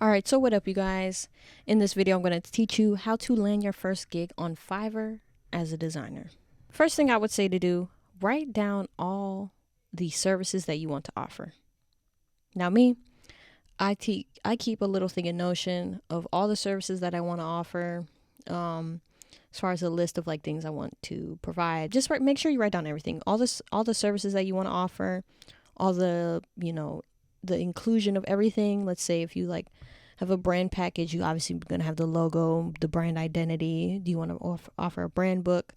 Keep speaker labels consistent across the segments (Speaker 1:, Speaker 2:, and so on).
Speaker 1: Alright, so what up you guys? In this video I'm going to teach you how to land your first gig on Fiverr as a designer. First thing I would say to do, write down all the services that you want to offer. Now me, I keep a little thing in Notion of all the services that I want to offer, as far as a list of like things I want to provide. Just make sure you write down everything, all the services that you want to offer, all the, the inclusion of everything. Let's say if you have a brand package, you obviously going to have the logo, the brand identity. Do you want to offer a brand book?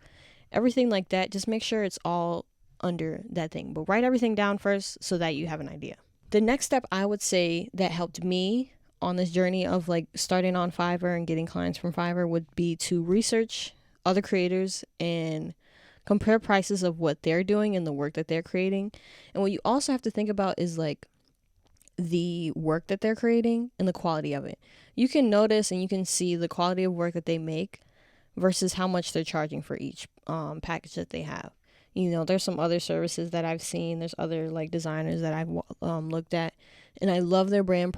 Speaker 1: Everything like that. Just make sure it's all under that thing. But write everything down first so that you have an idea. The next step I would say that helped me on this journey of starting on Fiverr and getting clients from Fiverr would be to research other creators and compare prices of what they're doing and the work that they're creating. And what you also have to think about is the work that they're creating and the quality of it. You can notice and you can see the quality of work that they make versus how much they're charging for each package that they have. There's some other services that I've seen. There's other designers that I've looked at, and I love their brand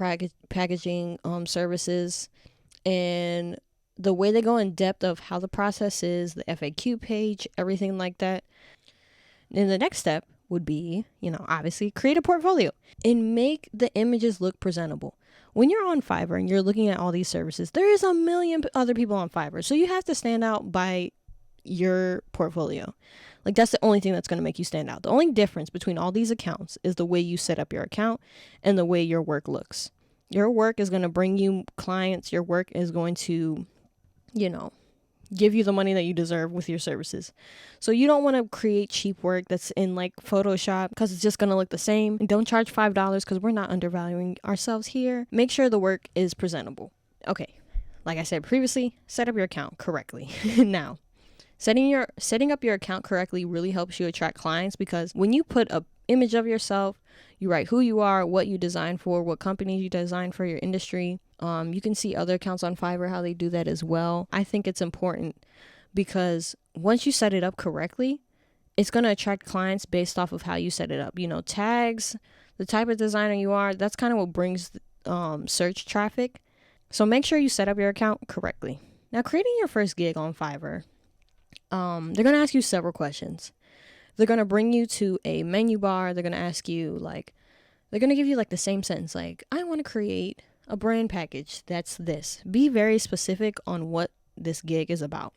Speaker 1: packaging services and the way they go in depth of how the process is, the FAQ page, everything like that. And the next step would be, obviously create a portfolio and make the images look presentable. When you're on Fiverr and you're looking at all these services, there is a million other people on Fiverr. So you have to stand out by your portfolio. That's the only thing that's going to make you stand out. The only difference between all these accounts is the way you set up your account and the way your work looks. Your work is going to bring you clients. Your work is going to, give you the money that you deserve with your services. So you don't want to create cheap work that's in Photoshop because it's just going to look the same. And don't charge $5 because we're not undervaluing ourselves here. Make sure the work is presentable. Okay. Like I said previously, set up your account correctly. Now, setting up your account correctly really helps you attract clients, because when you put an image of yourself, you write who you are, what you design for, what companies you design for your industry. You can see other accounts on Fiverr, how they do that as well. I think it's important because once you set it up correctly, it's going to attract clients based off of how you set it up. Tags, the type of designer you are, that's kind of what brings search traffic. So make sure you set up your account correctly. Now, creating your first gig on Fiverr, they're going to ask you several questions. They're going to bring you to a menu bar. They're going to ask you they're going to give you the same sentence, I want to create a brand package that's this. Be very specific on what this gig is about.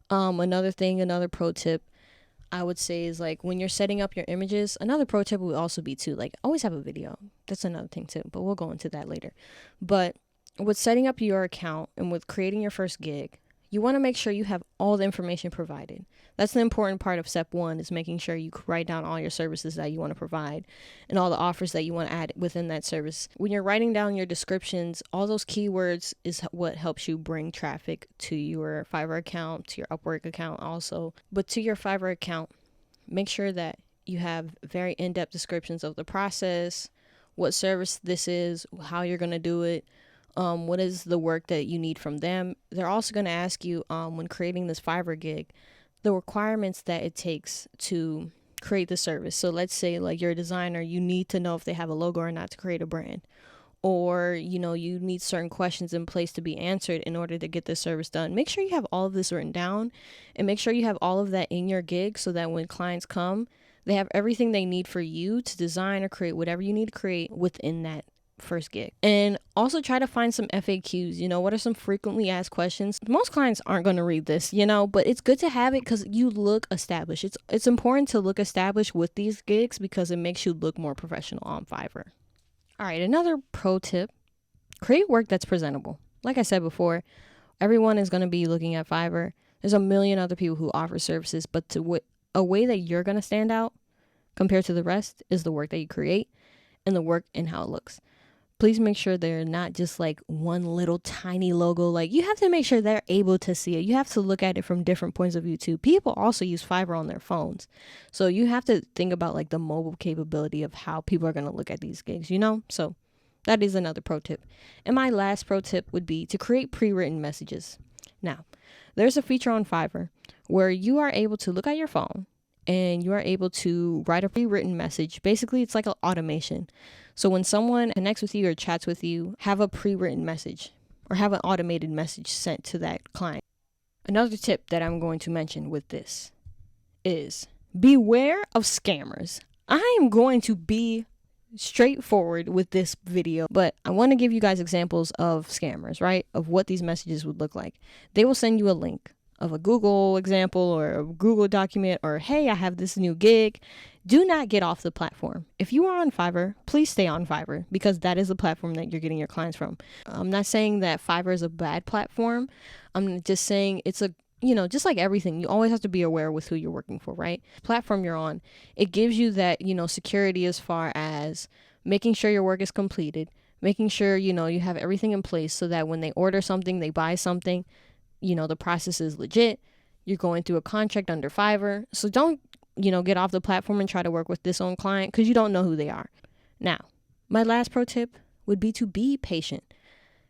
Speaker 1: Another pro tip I would say is when you're setting up your images, another pro tip would also be to always have a video. That's another thing too, but we'll go into that later. But with setting up your account and with creating your first gig, you want to make sure you have all the information provided. That's the important part of step 1, is making sure you write down all your services that you want to provide and all the offers that you want to add within that service. When you're writing down your descriptions, all those keywords is what helps you bring traffic to your Fiverr account, to your Upwork account also. But to your Fiverr account, make sure that you have very in-depth descriptions of the process, what service this is, how you're going to do it. What is the work that you need from them? They're also going to ask you when creating this Fiverr gig, the requirements that it takes to create the service. So let's say you're a designer, you need to know if they have a logo or not to create a brand. Or, you need certain questions in place to be answered in order to get this service done. Make sure you have all of this written down and make sure you have all of that in your gig so that when clients come, they have everything they need for you to design or create whatever you need to create within that first gig. And also try to find some FAQs. What are some frequently asked questions? Most clients aren't going to read this, but it's good to have it because you look established. It's important to look established with these gigs because it makes you look more professional on Fiverr. All right, another pro tip, create work that's presentable. Like I said before, everyone is going to be looking at Fiverr. There's a million other people who offer services, but a way that you're going to stand out compared to the rest is the work that you create and the work and how it looks. Please make sure they're not just one little tiny logo. You have to make sure they're able to see it. You have to look at it from different points of view too. People also use Fiverr on their phones. So you have to think about the mobile capability of how people are going to look at these gigs, So that is another pro tip. And my last pro tip would be to create pre-written messages. Now, there's a feature on Fiverr where you are able to look at your phone and you are able to write a pre-written message. Basically, it's like an automation. So when someone connects with you or chats with you, have a pre-written message or have an automated message sent to that client. Another tip that I'm going to mention with this is beware of scammers. I am going to be straightforward with this video, but I want to give you guys examples of scammers, right? Of what these messages would look like. They will send you a link of a Google example or a Google document or, hey, I have this new gig. Do not get off the platform. If you are on Fiverr, please stay on Fiverr because that is the platform that you're getting your clients from. I'm not saying that Fiverr is a bad platform. I'm just saying it's a, just like everything, you always have to be aware with who you're working for, right? Platform you're on, it gives you that, security as far as making sure your work is completed, making sure, you have everything in place so that when they order something, they buy something, the process is legit. You're going through a contract under Fiverr. So don't, get off the platform and try to work with this own client because you don't know who they are. Now, my last pro tip would be to be patient.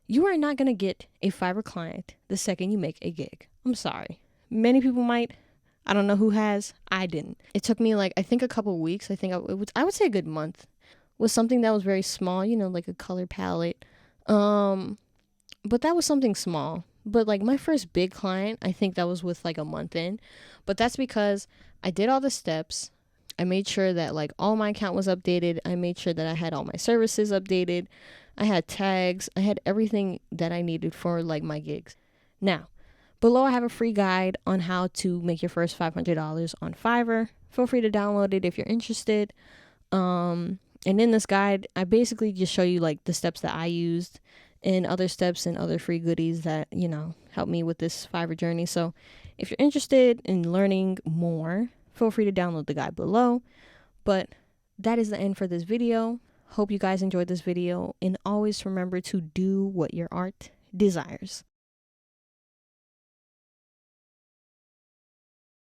Speaker 1: You are not going to get a Fiverr client the second you make a gig. I'm sorry. Many people might. I don't know who has. I didn't. It took me I think a couple of weeks. I would say a good month. Was something that was very small, like a color palette. But that was something small. But my first big client, I think that was with a month in. But that's because I did all the steps. I made sure that all my account was updated. I made sure that I had all my services updated. I had tags. I had everything that I needed for my gigs. Now, below I have a free guide on how to make your first $500 on Fiverr. Feel free to download it if you're interested. And in this guide, I basically just show you the steps that I used and other steps and other free goodies that, helped me with this Fiverr journey. So if you're interested in learning more, feel free to download the guide below. But that is the end for this video. Hope you guys enjoyed this video, and always remember to do what your art desires.